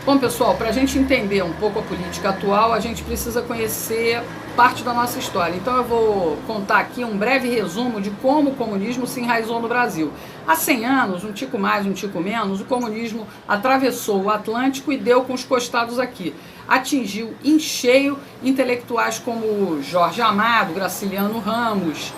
Bom, pessoal, para a gente entender um pouco a política atual, a gente precisa conhecer parte da nossa história. Então eu vou contar aqui um breve resumo de como o comunismo se enraizou no Brasil. Há 100 anos, um tico mais, um tico menos, o comunismo atravessou o Atlântico e deu com os costados aqui. Atingiu em cheio intelectuais como Jorge Amado, Graciliano Ramos,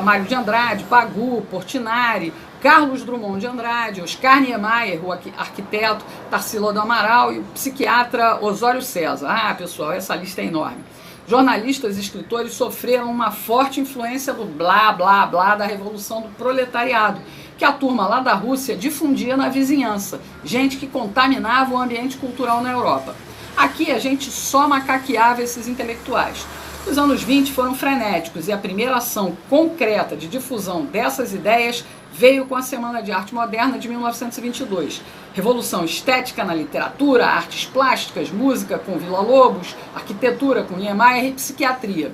Mário de Andrade, Pagu, Portinari, Carlos Drummond de Andrade, Oscar Niemeyer, o arquiteto, Tarsila do Amaral e o psiquiatra Osório César. Ah, pessoal, essa lista é enorme. Jornalistas e escritores sofreram uma forte influência do blá, blá, blá da Revolução do Proletariado, que a turma lá da Rússia difundia na vizinhança, gente que contaminava o ambiente cultural na Europa. Aqui a gente só macaqueava esses intelectuais. Os anos 20 foram frenéticos e a primeira ação concreta de difusão dessas ideias veio com a Semana de Arte Moderna de 1922. Revolução estética na literatura, artes plásticas, música com Villa-Lobos, arquitetura com Niemeyer e psiquiatria.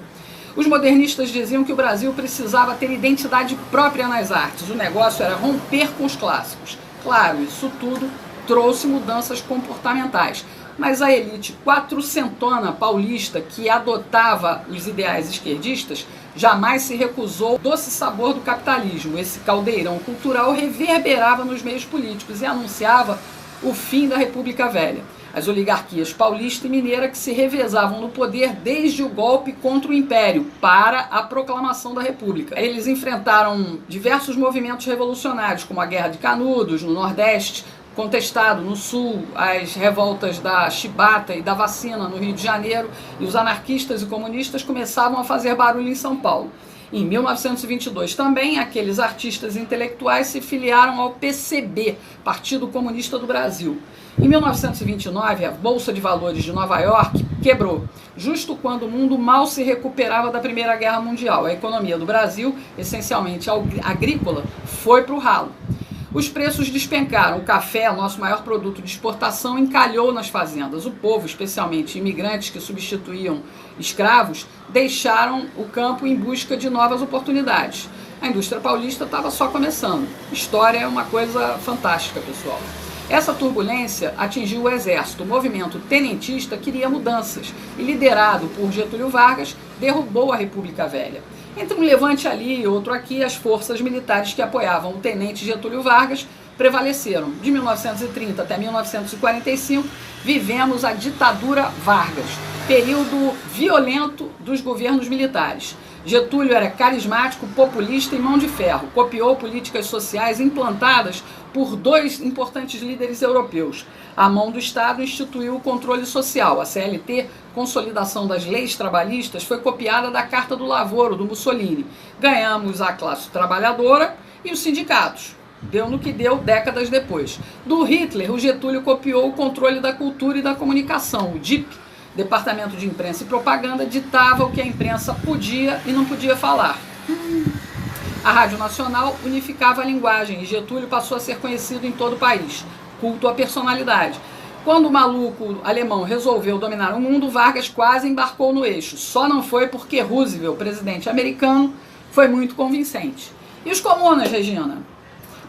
Os modernistas diziam que o Brasil precisava ter identidade própria nas artes. O negócio era romper com os clássicos. Claro, isso tudo trouxe mudanças comportamentais. Mas a elite quatrocentona paulista que adotava os ideais esquerdistas jamais se recusou ao doce sabor do capitalismo. Esse caldeirão cultural reverberava nos meios políticos e anunciava o fim da República Velha. As oligarquias paulista e mineira que se revezavam no poder desde o golpe contra o Império para a proclamação da República. Eles enfrentaram diversos movimentos revolucionários, como a Guerra de Canudos, no Nordeste, contestado no Sul, as revoltas da chibata e da vacina no Rio de Janeiro, e os anarquistas e comunistas começavam a fazer barulho em São Paulo. Em 1922 também, aqueles artistas intelectuais se filiaram ao PCB, Partido Comunista do Brasil. Em 1929, a Bolsa de Valores de Nova York quebrou, justo quando o mundo mal se recuperava da Primeira Guerra Mundial. A economia do Brasil, essencialmente agrícola, foi para o ralo. Os preços despencaram, o café, nosso maior produto de exportação, encalhou nas fazendas. O povo, especialmente imigrantes que substituíam escravos, deixaram o campo em busca de novas oportunidades. A indústria paulista estava só começando. História é uma coisa fantástica, pessoal. Essa turbulência atingiu o exército. O movimento tenentista queria mudanças e, liderado por Getúlio Vargas, derrubou a República Velha. Entre um levante ali e outro aqui, as forças militares que apoiavam o tenente Getúlio Vargas prevaleceram. De 1930 até 1945, vivemos a ditadura Vargas, período violento dos governos militares. Getúlio era carismático, populista e mão de ferro. Copiou políticas sociais implantadas por dois importantes líderes europeus. A mão do Estado instituiu o controle social. A CLT, consolidação das leis trabalhistas, foi copiada da Carta do Lavoro, do Mussolini. Ganhamos a classe trabalhadora e os sindicatos. Deu no que deu décadas depois. Do Hitler, o Getúlio copiou o controle da cultura e da comunicação. O DIP, Departamento de Imprensa e Propaganda, ditava o que a imprensa podia e não podia falar. A Rádio Nacional unificava a linguagem e Getúlio passou a ser conhecido em todo o país. Culto à personalidade. Quando o maluco alemão resolveu dominar o mundo, Vargas quase embarcou no eixo. Só não foi porque Roosevelt, presidente americano, foi muito convincente. E os comunas, Regina?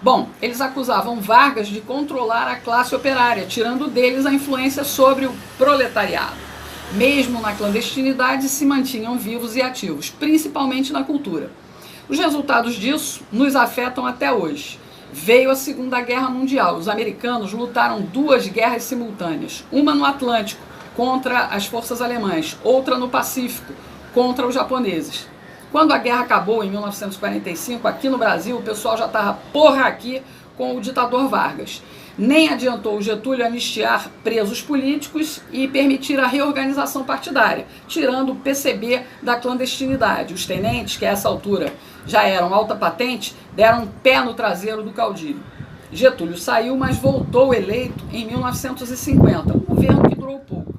Bom, eles acusavam Vargas de controlar a classe operária, tirando deles a influência sobre o proletariado. Mesmo na clandestinidade, se mantinham vivos e ativos, principalmente na cultura. Os resultados disso nos afetam até hoje. Veio a Segunda Guerra Mundial. Os americanos lutaram duas guerras simultâneas. Uma no Atlântico, contra as forças alemãs. Outra no Pacífico, contra os japoneses. Quando a guerra acabou, em 1945, aqui no Brasil, o pessoal já estava aqui com o ditador Vargas. Nem adiantou o Getúlio anistiar presos políticos e permitir a reorganização partidária, tirando o PCB da clandestinidade. Os tenentes, que a essa altura já eram alta patente, deram um pé no traseiro do caudilho. Getúlio saiu, mas voltou eleito em 1950, um governo que durou pouco.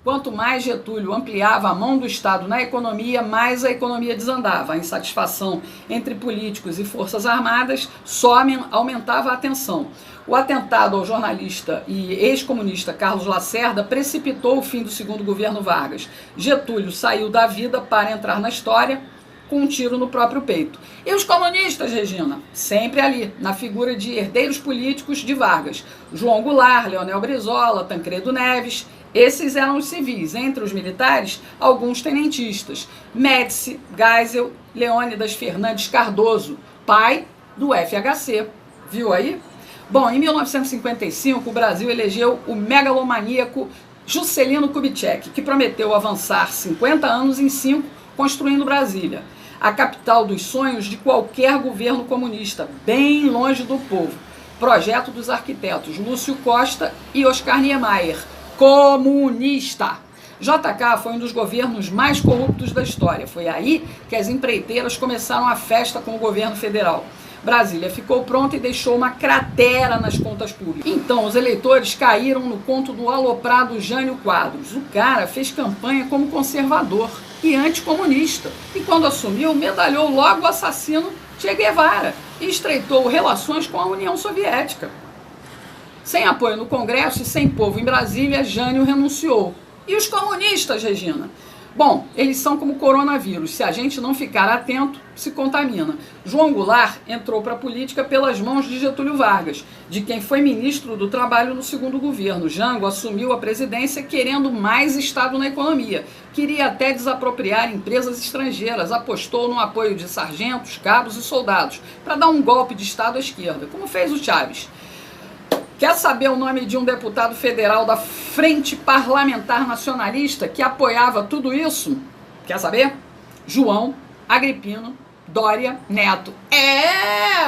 Quanto mais Getúlio ampliava a mão do Estado na economia, mais a economia desandava. A insatisfação entre políticos e forças armadas só aumentava a tensão. O atentado ao jornalista e ex-comunista Carlos Lacerda precipitou o fim do segundo governo Vargas. Getúlio saiu da vida para entrar na história com um tiro no próprio peito. E os comunistas, Regina? Sempre ali, na figura de herdeiros políticos de Vargas. João Goulart, Leonel Brizola, Tancredo Neves. Esses eram os civis. Entre os militares, alguns tenentistas. Médici, Geisel, Leônidas Fernandes Cardoso, pai do FHC. Viu aí? Bom, em 1955, o Brasil elegeu o megalomaníaco Juscelino Kubitschek, que prometeu avançar 50 anos em 5, construindo Brasília, a capital dos sonhos de qualquer governo comunista, bem longe do povo. Projeto dos arquitetos Lúcio Costa e Oscar Niemeyer, comunista. JK foi um dos governos mais corruptos da história. Foi aí que as empreiteiras começaram a festa com o governo federal. Brasília ficou pronta e deixou uma cratera nas contas públicas. Então, os eleitores caíram no conto do aloprado Jânio Quadros. O cara fez campanha como conservador e anticomunista. E quando assumiu, medalhou logo o assassino Che Guevara e estreitou relações com a União Soviética. Sem apoio no Congresso e sem povo em Brasília, Jânio renunciou. E os comunistas, Regina? Bom, eles são como coronavírus. Se a gente não ficar atento, se contamina. João Goulart entrou para a política pelas mãos de Getúlio Vargas, de quem foi ministro do Trabalho no segundo governo. Jango assumiu a presidência querendo mais Estado na economia. Queria até desapropriar empresas estrangeiras. Apostou no apoio de sargentos, cabos e soldados para dar um golpe de Estado à esquerda, como fez o Chaves. Quer saber o nome de um deputado federal da Frente Parlamentar Nacionalista que apoiava tudo isso? Quer saber? João Agripino Doria Neto.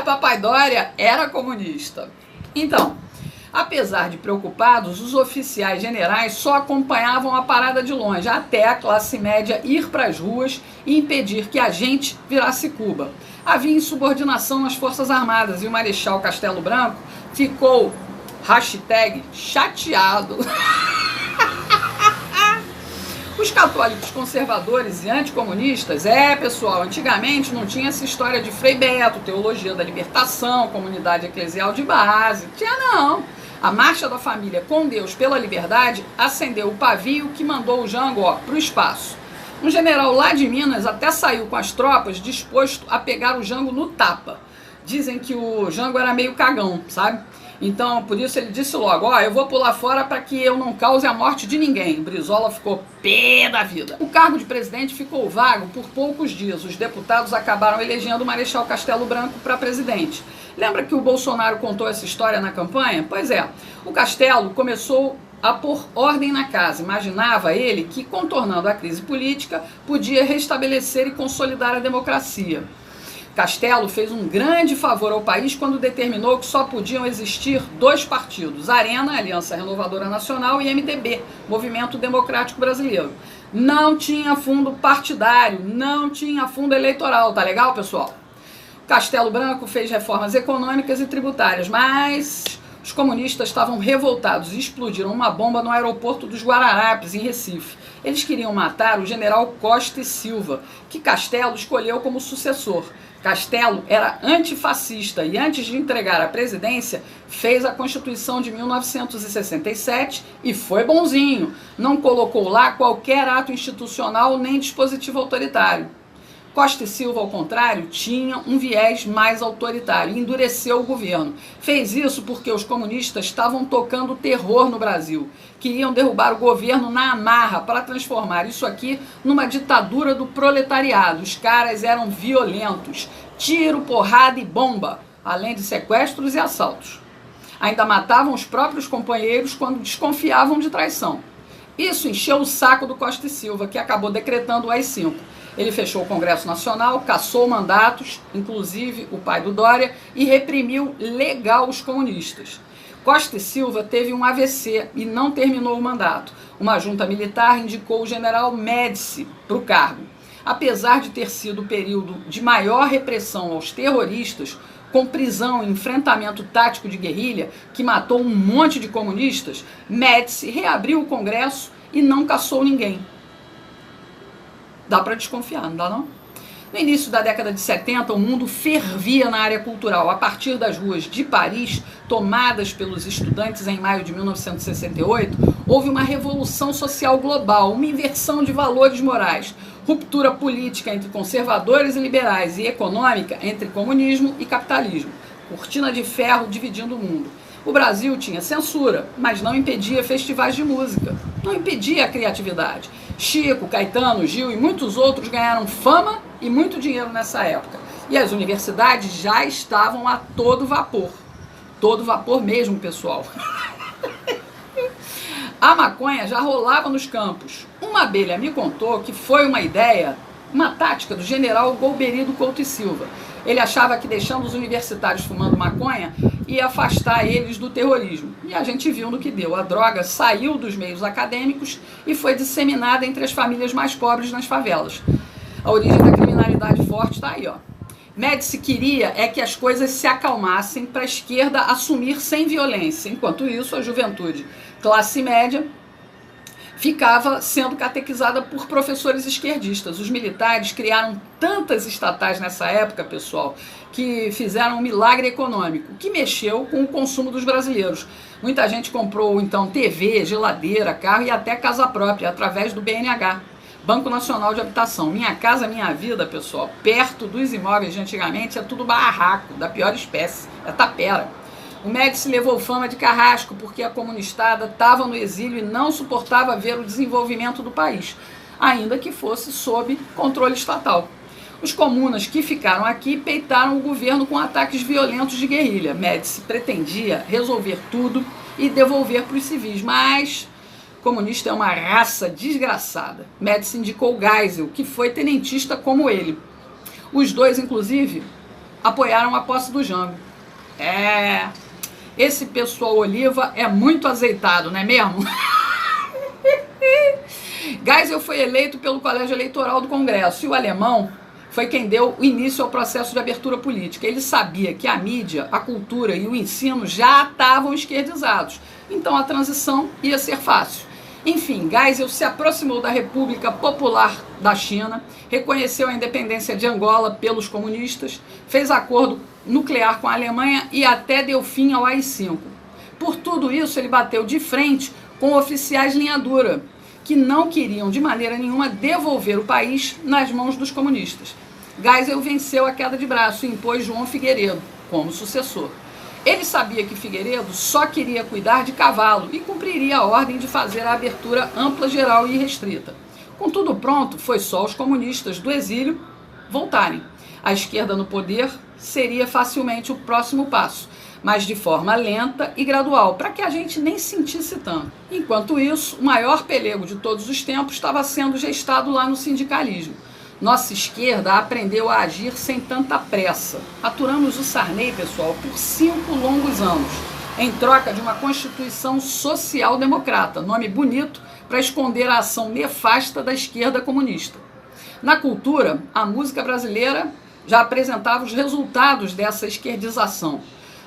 Papai Doria era comunista. Então, apesar de preocupados, os oficiais generais só acompanhavam a parada de longe, até a classe média ir para as ruas e impedir que a gente virasse Cuba. Havia insubordinação nas Forças Armadas e o Marechal Castelo Branco ficou #chateado. Os católicos conservadores e anticomunistas, pessoal, antigamente não tinha essa história de Frei Beto, teologia da libertação, comunidade eclesial de base, tinha não. A marcha da família com Deus pela liberdade acendeu o pavio que mandou o Jango para o espaço. Um general lá de Minas até saiu com as tropas disposto a pegar o Jango no tapa. Dizem que o Jango era meio cagão, sabe? Então, por isso ele disse logo, eu vou pular fora para que eu não cause a morte de ninguém. Brizola ficou pé da vida. O cargo de presidente ficou vago por poucos dias. Os deputados acabaram elegendo o Marechal Castelo Branco para presidente. Lembra que o Bolsonaro contou essa história na campanha? Pois é, o Castelo começou a pôr ordem na casa. Imaginava ele que, contornando a crise política, podia restabelecer e consolidar a democracia. Castelo fez um grande favor ao país quando determinou que só podiam existir 2 partidos, Arena, Aliança Renovadora Nacional, e MDB, Movimento Democrático Brasileiro. Não tinha fundo partidário, não tinha fundo eleitoral, tá legal, pessoal? Castelo Branco fez reformas econômicas e tributárias, mas os comunistas estavam revoltados e explodiram uma bomba no aeroporto dos Guararapes, em Recife. Eles queriam matar o general Costa e Silva, que Castelo escolheu como sucessor. Castelo era antifascista e, antes de entregar a presidência, fez a Constituição de 1967 e foi bonzinho. Não colocou lá qualquer ato institucional nem dispositivo autoritário. Costa e Silva, ao contrário, tinha um viés mais autoritário e endureceu o governo. Fez isso porque os comunistas estavam tocando terror no Brasil. Queriam derrubar o governo na amarra para transformar isso aqui numa ditadura do proletariado. Os caras eram violentos. Tiro, porrada e bomba, além de sequestros e assaltos. Ainda matavam os próprios companheiros quando desconfiavam de traição. Isso encheu o saco do Costa e Silva, que acabou decretando o AI-5. Ele fechou o Congresso Nacional, cassou mandatos, inclusive o pai do Dória, e reprimiu legal os comunistas. Costa e Silva teve um AVC e não terminou o mandato. Uma junta militar indicou o general Médici para o cargo. Apesar de ter sido o período de maior repressão aos terroristas, com prisão e enfrentamento tático de guerrilha, que matou um monte de comunistas, Médici reabriu o Congresso e não cassou ninguém. Dá para desconfiar, não dá não? No início da década de 70, o mundo fervia na área cultural. A partir das ruas de Paris, tomadas pelos estudantes em maio de 1968, houve uma revolução social global, uma inversão de valores morais. Ruptura política entre conservadores e liberais e econômica entre comunismo e capitalismo. Cortina de ferro dividindo o mundo. O Brasil tinha censura, mas não impedia festivais de música, não impedia a criatividade. Chico, Caetano, Gil e muitos outros ganharam fama e muito dinheiro nessa época. E as universidades já estavam a todo vapor. Todo vapor mesmo, pessoal. A maconha já rolava nos campos. Uma abelha me contou que foi uma ideia, uma tática do general Golbery Couto e Silva. Ele achava que deixando os universitários fumando maconha ia afastar eles do terrorismo. E a gente viu no que deu. A droga saiu dos meios acadêmicos e foi disseminada entre as famílias mais pobres nas favelas. A origem da criminalidade forte está aí, ó. Médici queria é que as coisas se acalmassem para a esquerda assumir sem violência. Enquanto isso, a juventude classe média ficava sendo catequizada por professores esquerdistas. Os militares criaram tantas estatais nessa época, pessoal, que fizeram um milagre econômico, que mexeu com o consumo dos brasileiros. Muita gente comprou, então, TV, geladeira, carro e até casa própria, através do BNH, Banco Nacional de Habitação. Minha Casa Minha Vida, pessoal, perto dos imóveis de antigamente, é tudo barraco, da pior espécie, é tapera. O Médici levou fama de carrasco porque a comunistada estava no exílio e não suportava ver o desenvolvimento do país, ainda que fosse sob controle estatal. Os comunas que ficaram aqui peitaram o governo com ataques violentos de guerrilha. Médici pretendia resolver tudo e devolver para os civis, mas comunista é uma raça desgraçada. Médici indicou Geisel, que foi tenentista como ele. Os dois, inclusive, apoiaram a posse do Jango. Esse pessoal Oliva é muito azeitado, não é mesmo? Geisel foi eleito pelo Colégio Eleitoral do Congresso e o alemão foi quem deu início ao processo de abertura política. Ele sabia que a mídia, a cultura e o ensino já estavam esquerdizados, então a transição ia ser fácil. Enfim, Geisel se aproximou da República Popular da China, reconheceu a independência de Angola pelos comunistas, fez acordo nuclear com a Alemanha e até deu fim ao AI-5. Por tudo isso, ele bateu de frente com oficiais linha dura, que não queriam de maneira nenhuma devolver o país nas mãos dos comunistas. Geisel venceu a queda de braço e impôs João Figueiredo como sucessor. Ele sabia que Figueiredo só queria cuidar de cavalo e cumpriria a ordem de fazer a abertura ampla, geral e restrita. Com tudo pronto, foi só os comunistas do exílio voltarem. A esquerda no poder seria facilmente o próximo passo, mas de forma lenta e gradual, para que a gente nem sentisse tanto. Enquanto isso, o maior pelego de todos os tempos estava sendo gestado lá no sindicalismo. Nossa esquerda aprendeu a agir sem tanta pressa. Aturamos o Sarney, pessoal, por 5 longos anos, em troca de uma Constituição social-democrata, nome bonito para esconder a ação nefasta da esquerda comunista. Na cultura, a música brasileira já apresentava os resultados dessa esquerdização,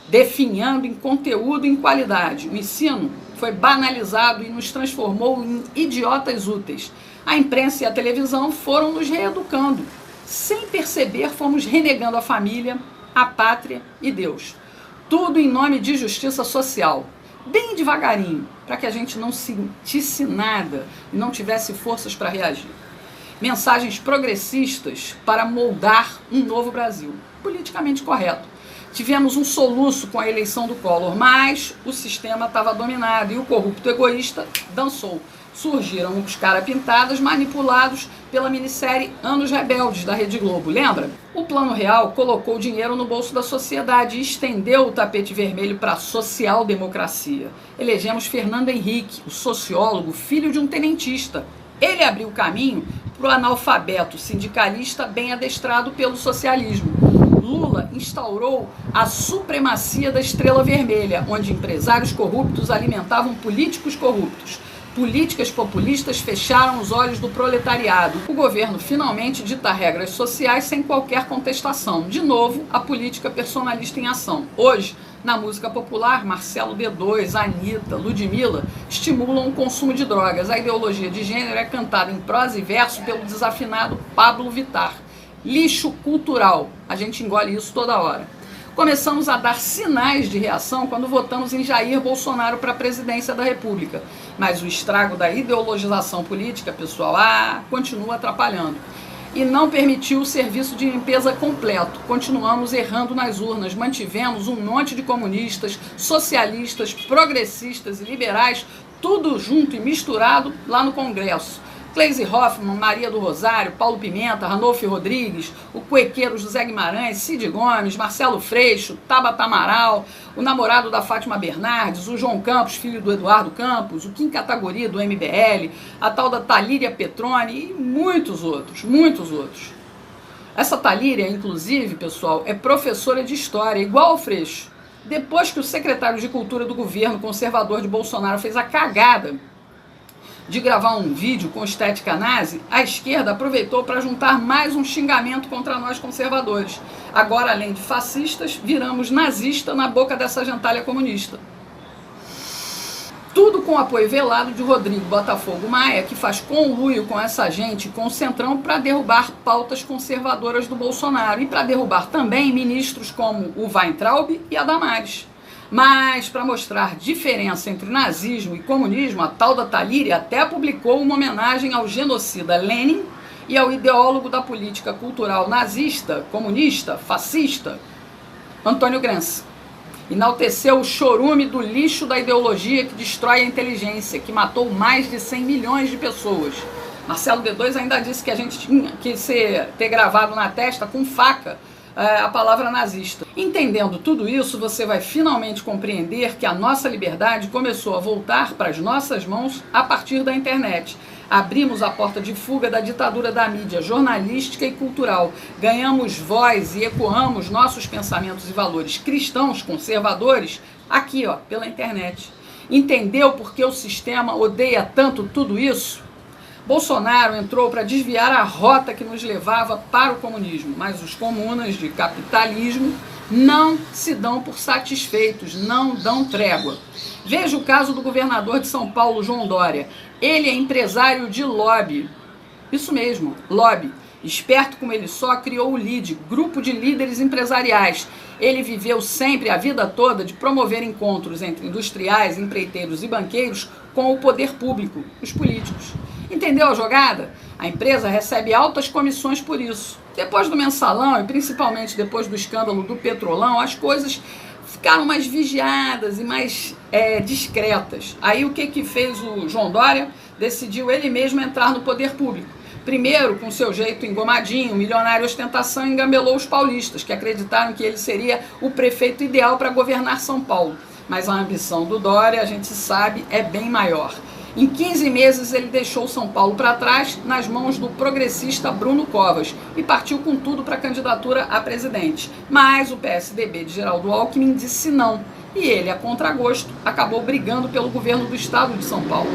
definhando em conteúdo e em qualidade. O ensino foi banalizado e nos transformou em idiotas úteis. A imprensa e a televisão foram nos reeducando. Sem perceber, fomos renegando a família, a pátria e Deus. Tudo em nome de justiça social. Bem devagarinho, para que a gente não sentisse nada e não tivesse forças para reagir. Mensagens progressistas para moldar um novo Brasil. Politicamente correto. Tivemos um soluço com a eleição do Collor, mas o sistema estava dominado e o corrupto egoísta dançou. Surgiram os cara-pintadas manipulados pela minissérie Anos Rebeldes da Rede Globo, lembra? O Plano Real colocou dinheiro no bolso da sociedade e estendeu o tapete vermelho para a social-democracia. Elegemos Fernando Henrique, o sociólogo, filho de um tenentista. Ele abriu o caminho para o analfabeto sindicalista bem adestrado pelo socialismo. Lula instaurou a supremacia da estrela vermelha, onde empresários corruptos alimentavam políticos corruptos. Políticas populistas fecharam os olhos do proletariado. O governo finalmente dita regras sociais sem qualquer contestação. De novo, a política personalista em ação. Hoje, na música popular, Marcelo D2, Anitta, Ludmilla estimulam o consumo de drogas. A ideologia de gênero é cantada em prosa e verso pelo desafinado Pablo Vittar. Lixo cultural. A gente engole isso toda hora. Começamos a dar sinais de reação quando votamos em Jair Bolsonaro para a presidência da República. Mas o estrago da ideologização política, pessoal, continua atrapalhando. E não permitiu o serviço de limpeza completo. Continuamos errando nas urnas, mantivemos um monte de comunistas, socialistas, progressistas e liberais, tudo junto e misturado lá no Congresso. Gleisi Hoffmann, Maria do Rosário, Paulo Pimenta, Ranolfo Rodrigues, o cuequeiro José Guimarães, Cid Gomes, Marcelo Freixo, Tabata Amaral, o namorado da Fátima Bernardes, o João Campos, filho do Eduardo Campos, o Kim Kataguiri do MBL, a tal da Talíria Petroni e muitos outros, muitos outros. Essa Talíria, inclusive, pessoal, é professora de história, igual ao Freixo. Depois que o secretário de Cultura do governo conservador de Bolsonaro fez a cagada de gravar um vídeo com estética nazi, a esquerda aproveitou para juntar mais um xingamento contra nós conservadores. Agora, além de fascistas, viramos nazista na boca dessa gentalha comunista. Tudo com o apoio velado de Rodrigo Botafogo Maia, que faz conluio com essa gente, com o Centrão, para derrubar pautas conservadoras do Bolsonaro e para derrubar também ministros como o Weintraub e a Damares. Mas, para mostrar diferença entre nazismo e comunismo, a tal da Talíria até publicou uma homenagem ao genocida Lenin e ao ideólogo da política cultural nazista, comunista, fascista, Antônio Gramsci. Enalteceu o chorume do lixo da ideologia que destrói a inteligência, que matou mais de 100 milhões de pessoas. Marcelo D2 ainda disse que a gente tinha que ter gravado na testa com faca a palavra nazista. Entendendo tudo isso, você vai finalmente compreender que a nossa liberdade começou a voltar para as nossas mãos a partir da internet. Abrimos a porta de fuga da ditadura da mídia jornalística e cultural. Ganhamos voz e ecoamos nossos pensamentos e valores cristãos, conservadores, aqui, pela internet. Entendeu por que o sistema odeia tanto tudo isso? Bolsonaro entrou para desviar a rota que nos levava para o comunismo, mas os comunas de capitalismo não se dão por satisfeitos, não dão trégua. Veja o caso do governador de São Paulo, João Dória. Ele é empresário de lobby. Isso mesmo, lobby. Esperto como ele só, criou o LIDE, Grupo de Líderes Empresariais. Ele viveu sempre, a vida toda, de promover encontros entre industriais, empreiteiros e banqueiros com o poder público, os políticos. Entendeu a jogada? A empresa recebe altas comissões por isso. Depois do mensalão e principalmente depois do escândalo do Petrolão, as coisas ficaram mais vigiadas e mais discretas. Aí o que fez o João Dória? Decidiu ele mesmo entrar no poder público. Primeiro, com seu jeito engomadinho, milionário ostentação, engambelou os paulistas, que acreditaram que ele seria o prefeito ideal para governar São Paulo. Mas a ambição do Dória, a gente sabe, é bem maior. Em 15 meses ele deixou São Paulo para trás nas mãos do progressista Bruno Covas e partiu com tudo para a candidatura a presidente. Mas o PSDB de Geraldo Alckmin disse não e ele, a contragosto, acabou brigando pelo governo do estado de São Paulo.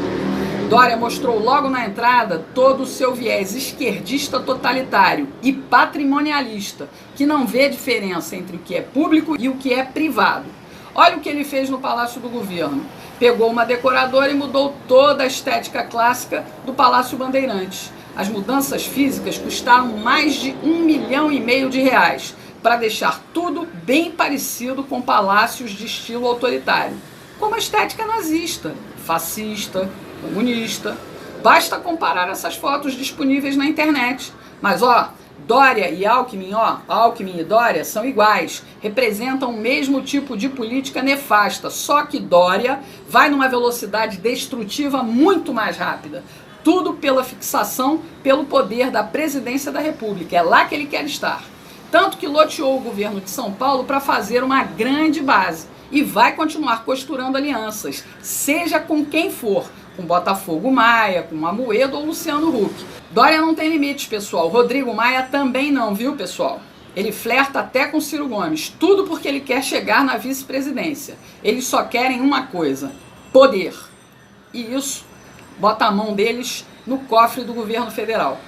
Dória mostrou logo na entrada todo o seu viés esquerdista totalitário e patrimonialista, que não vê diferença entre o que é público e o que é privado. Olha o que ele fez no Palácio do Governo. Pegou uma decoradora e mudou toda a estética clássica do Palácio Bandeirantes. As mudanças físicas custaram mais de R$1,5 milhão para deixar tudo bem parecido com palácios de estilo autoritário, como a estética nazista, fascista, comunista. Basta comparar essas fotos disponíveis na internet. Mas Dória e Alckmin, Alckmin e Dória são iguais, representam o mesmo tipo de política nefasta, só que Dória vai numa velocidade destrutiva muito mais rápida. Tudo pela fixação, pelo poder da presidência da República, é lá que ele quer estar. Tanto que loteou o governo de São Paulo para fazer uma grande base e vai continuar costurando alianças, seja com quem for, com Botafogo Maia, com Amoedo ou Luciano Huck. Dória não tem limites, pessoal. Rodrigo Maia também não, viu, pessoal? Ele flerta até com Ciro Gomes, tudo porque ele quer chegar na vice-presidência. Eles só querem uma coisa: poder. E isso bota a mão deles no cofre do governo federal.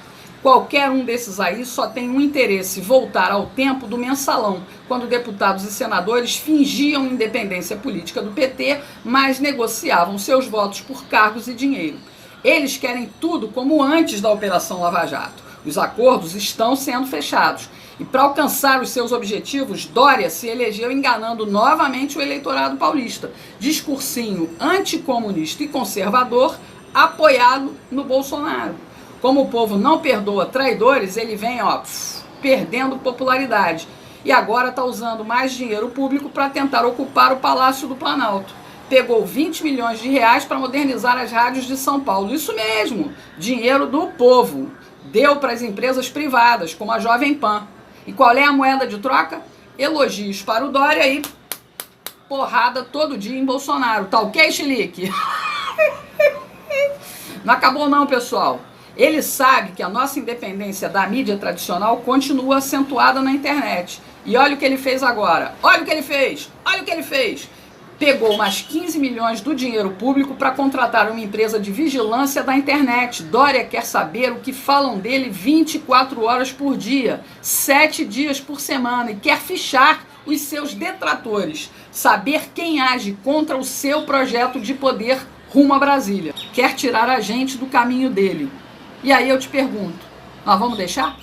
Qualquer um desses aí só tem um interesse: voltar ao tempo do mensalão, quando deputados e senadores fingiam independência política do PT, mas negociavam seus votos por cargos e dinheiro. Eles querem tudo como antes da Operação Lava Jato. Os acordos estão sendo fechados. E para alcançar os seus objetivos, Dória se elegeu enganando novamente o eleitorado paulista. Discursinho anticomunista e conservador, apoiado no Bolsonaro. Como o povo não perdoa traidores, ele vem, perdendo popularidade. E agora está usando mais dinheiro público para tentar ocupar o Palácio do Planalto. Pegou 20 milhões de reais para modernizar as rádios de São Paulo. Isso mesmo, dinheiro do povo. Deu para as empresas privadas, como a Jovem Pan. E qual é a moeda de troca? Elogios para o Dória e porrada todo dia em Bolsonaro. Tá ok, Chilique? Não acabou não, pessoal. Ele sabe que a nossa independência da mídia tradicional continua acentuada na internet. E olha o que ele fez agora. Olha o que ele fez. Olha o que ele fez. Pegou mais 15 milhões do dinheiro público para contratar uma empresa de vigilância da internet. Dória quer saber o que falam dele 24 horas por dia, 7 dias por semana, e quer fichar os seus detratores, saber quem age contra o seu projeto de poder rumo a Brasília. Quer tirar a gente do caminho dele. E aí eu te pergunto, nós vamos deixar?